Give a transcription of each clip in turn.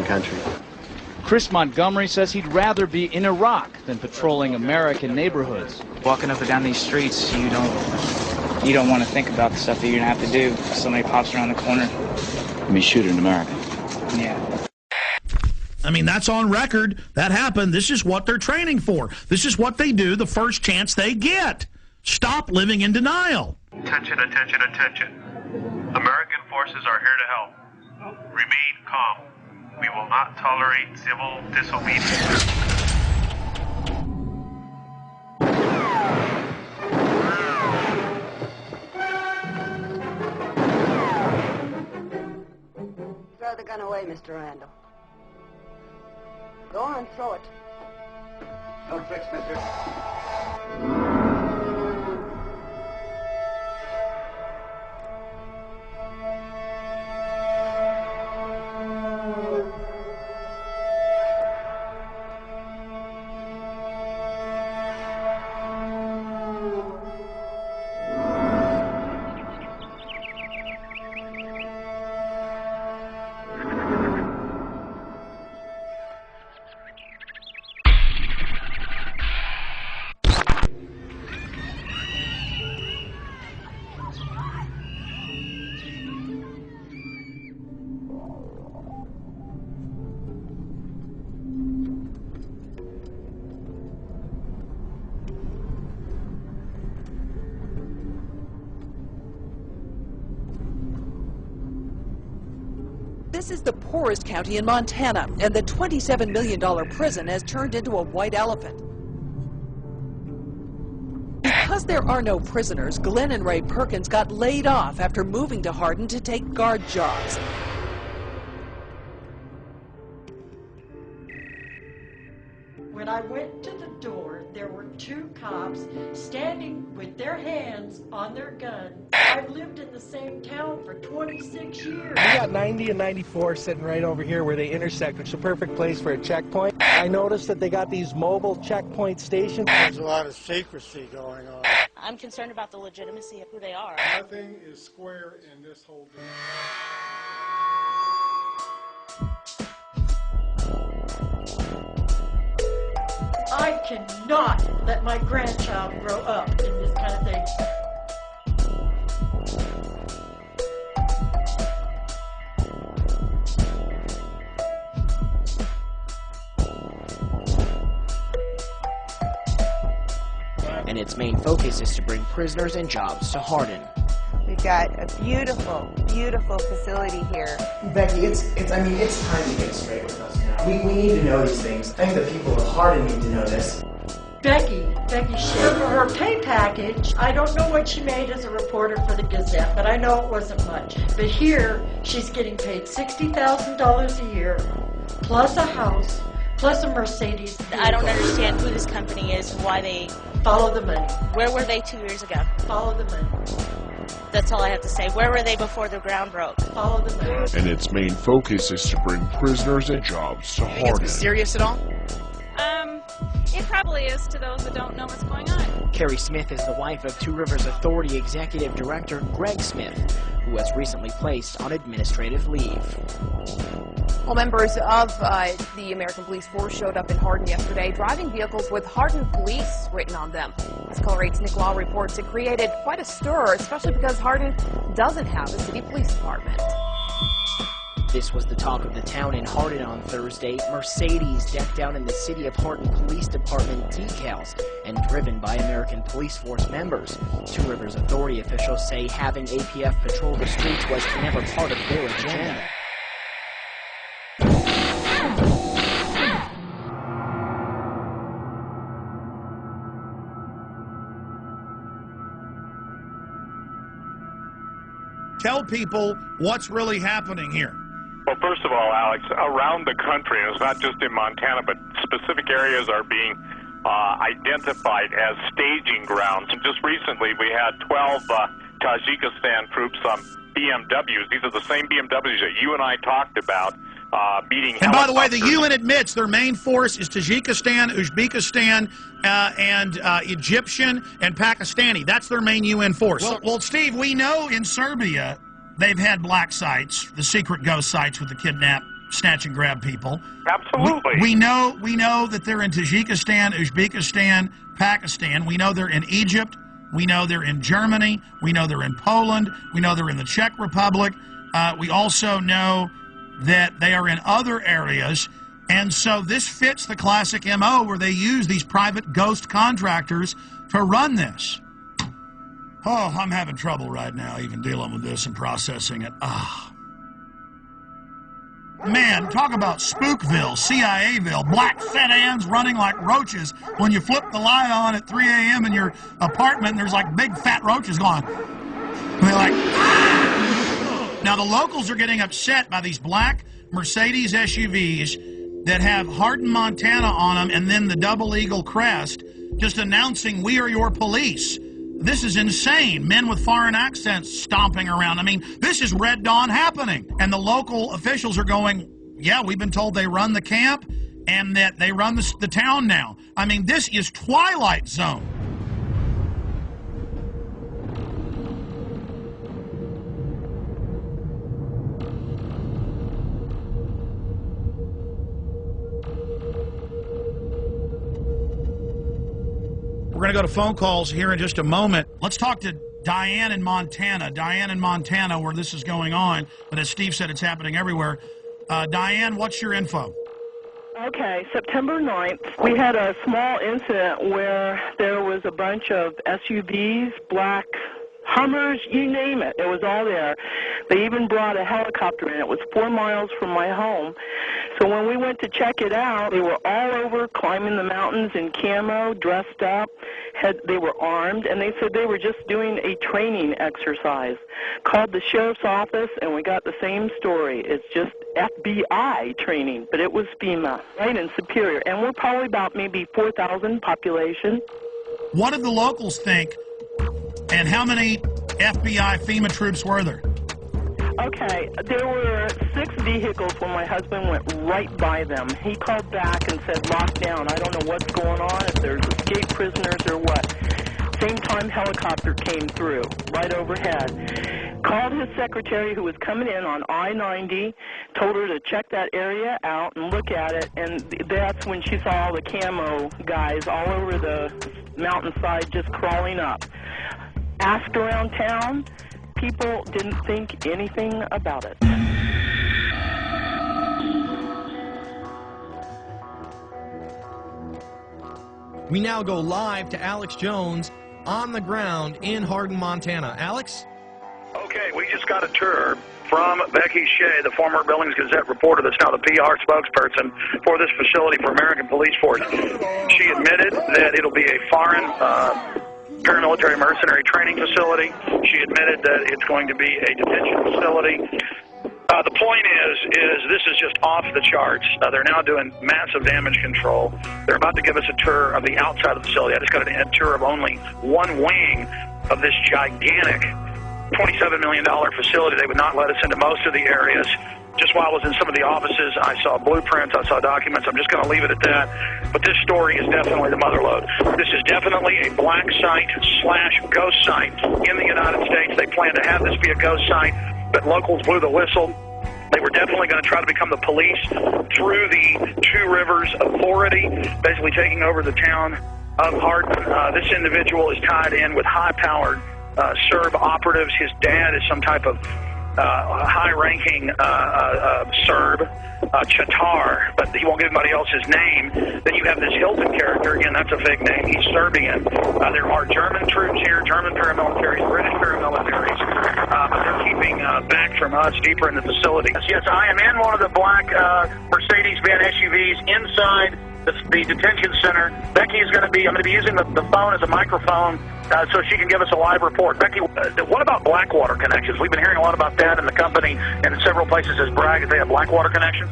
country. Chris Montgomery says he'd rather be in Iraq than patrolling American neighborhoods. Walking up and down these streets, you don't want to think about the stuff that you're going to have to do if somebody pops around the corner. Let me shoot an American. Yeah. I mean, that's on record. That happened. This is what they're training for. This is what they do the first chance they get. Stop living in denial. Attention, attention, attention. American forces are here to help. Remain calm. We will not tolerate civil disobedience. Throw the gun away, Mr. Randall. Go on, throw it. No tricks, mister. This is the poorest county in Montana, and the $27 million prison has turned into a white elephant. Because there are no prisoners, Glenn and Ray Perkins got laid off after moving to Hardin to take guard jobs. When I went to the door, there were two cops standing with their hands on their guns. I've lived in the same town for 26 years. We got 90 and 94 sitting right over here where they intersect, which is a perfect place for a checkpoint. I noticed that they got these mobile checkpoint stations. There's a lot of secrecy going on. I'm concerned about the legitimacy of who they are. Nothing is square in this whole deal. I cannot let my grandchild grow up in this kind of thing. And its main focus is to bring prisoners and jobs to Hardin. We've got a beautiful, beautiful facility here. Becky, it's time to get straight with us now. We need to know these things. I think the people of Hardin need to know this. Becky shared her pay package. I don't know what she made as a reporter for the Gazette, but I know it wasn't much. But here, she's getting paid $60,000 a year, plus a house, plus a Mercedes. I don't understand who this company is, why they... Follow the money. Where were they 2 years ago? Follow the money. That's all I have to say. Where were they before the ground broke? Follow the money. And its main focus is to bring prisoners and jobs to Hardin. You think it's mysterious at all? It probably is to those that don't know what's going on. Carrie Smith is the wife of Two Rivers Authority Executive Director Greg Smith, who was recently placed on administrative leave. Well, members of the American Police Force showed up in Hardin yesterday, driving vehicles with Hardin Police written on them. As Color 8's Nick Law reports, it created quite a stir, especially because Hardin doesn't have a city police department. This was the talk of the town in Hardin on Thursday. Mercedes decked out in the City of Hardin Police Department decals and driven by American Police Force members. Two Rivers Authority officials say having APF patrol the streets was never part of their agenda. Tell people what's really happening here. Well, first of all, Alex, around the country, and it's not just in Montana, but specific areas are being identified as staging grounds. And just recently, we had 12 Tajikistan troops on BMWs. These are the same BMWs that you and I talked about meeting. And by the way, the UN admits their main force is Tajikistan, Uzbekistan, and Egyptian and Pakistani. That's their main UN force. Well, Steve, we know in Serbia they've had black sites, the secret ghost sites with the kidnapped snatch and grab people. Absolutely. We know that they're in Tajikistan, Uzbekistan, Pakistan. We know they're in Egypt. We know they're in Germany. We know they're in Poland. We know they're in the Czech Republic. We also know that they are in other areas. And so this fits the classic MO where they use these private ghost contractors to run this. Oh, I'm having trouble right now even dealing with this and processing it. Man, talk about Spookville, CIAville, black sedans running like roaches. When you flip the light on at 3 a.m. in your apartment, and there's like big fat roaches going. And they're like, ah! Now the locals are getting upset by these black Mercedes SUVs that have Hardin, Montana on them and then the double eagle crest, just announcing, we are your police. This is insane. Men with foreign accents stomping around. I mean, this is Red Dawn happening. And the local officials are going, yeah, we've been told they run the camp and that they run the town now. I mean, this is Twilight Zone. We're going to go to phone calls here in just a moment. Let's talk to Diane in Montana. Diane in Montana, where this is going on. But as Steve said, it's happening everywhere. Diane, what's your info? Okay, September 9th, we had a small incident where there was a bunch of SUVs, black Hummers, you name it. It was all there. They even brought a helicopter in. It was 4 miles from my home. So when we went to check it out, they were all over climbing the mountains in camo, dressed up. They were armed, and they said they were just doing a training exercise. Called the sheriff's office, and we got the same story. It's just FBI training, but it was Fema, right in Superior. And we're probably about maybe 4,000 population. What did the locals think? And how many FBI FEMA troops were there? Okay, there were 6 vehicles when my husband went right by them. He called back and said, lock down. I don't know what's going on, if there's escaped prisoners or what. Same time helicopter came through, right overhead. Called his secretary who was coming in on I-90, told her to check that area out and look at it, and that's when she saw all the camo guys all over the mountainside just crawling up. Asked around town, people didn't think anything about it. We now go live to Alex Jones on the ground in Hardin, Montana. Alex? Okay, we just got a tour from Becky Shea, the former Billings Gazette reporter that's now the PR spokesperson for this facility for American Police Force. She admitted that it'll be a foreign paramilitary mercenary training facility. She admitted that it's going to be a detention facility. The point is this is just off the charts. They're now doing massive damage control. They're about to give us a tour of the outside of the facility. I just got a tour of only one wing of this gigantic $27 million facility. They would not let us into most of the areas. Just while I was in some of the offices, I saw blueprints, I saw documents. I'm just going to leave it at that. But this story is definitely the mother lode. This is definitely a black site / ghost site in the United States. They plan to have this be a ghost site, but locals blew the whistle. They were definitely going to try to become the police through the Two Rivers Authority, basically taking over the town of Hardin. This individual is tied in with high-powered Serb operatives. His dad is some type of high-ranking Serb, Chatar, but he won't give anybody else his name. Then you have this Hilton character. Again, that's a fake name. He's Serbian. There are German troops here, German paramilitaries, British paramilitaries, but they're keeping back from us deeper in the facility. Yes, I am in one of the black Mercedes-Benz SUVs inside the detention center. Becky is I'm going to be using the phone as a microphone so she can give us a live report. Becky, what about Blackwater connections? We've been hearing a lot about that in the company, and in several places has bragged that they have Blackwater connections.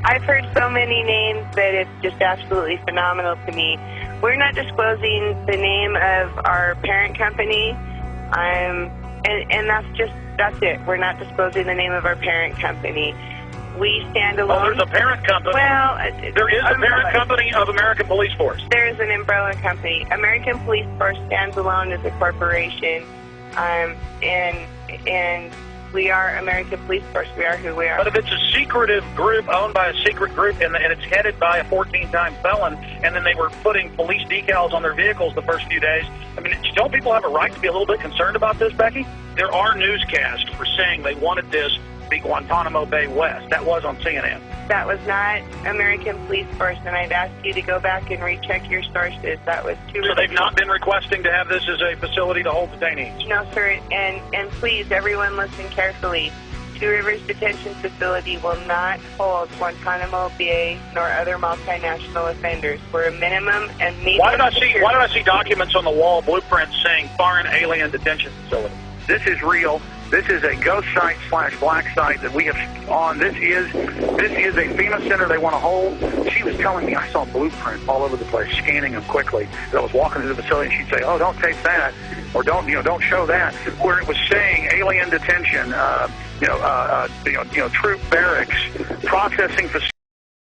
I've heard so many names that it's just absolutely phenomenal to me. We're not disclosing the name of our parent company, and that's it. We're not disclosing the name of our parent company. We stand alone. Oh, there's a parent company. Well, there is a parent company of American Police Force. There is an umbrella company. American Police Force stands alone as a corporation, and we are American Police Force. We are who we are. But if it's a secretive group owned by a secret group and it's headed by a 14-time felon, and then they were putting police decals on their vehicles the first few days, I mean, don't people have a right to be a little bit concerned about this, Becky? There are newscasts for saying they wanted this to be Guantanamo Bay West. That was on CNN. That was not American Police Force, and I'd ask you to go back and recheck your sources. That was too. So they've not been requesting to have this as a facility to hold detainees? No, sir. And please, everyone, listen carefully. Two Rivers Detention Facility will not hold Guantanamo Bay nor other multinational offenders. We're a minimum and medium. Why did I see documents on the wall, blueprints saying foreign alien detention facility? This is real. This is a ghost site / black site that we have on. This is a FEMA center they want to hold. She was telling me I saw blueprints all over the place, scanning them quickly. As I was walking to the facility, and she'd say, "Oh, don't tape that," or don't show that. Where it was saying alien detention, troop barracks, processing facility.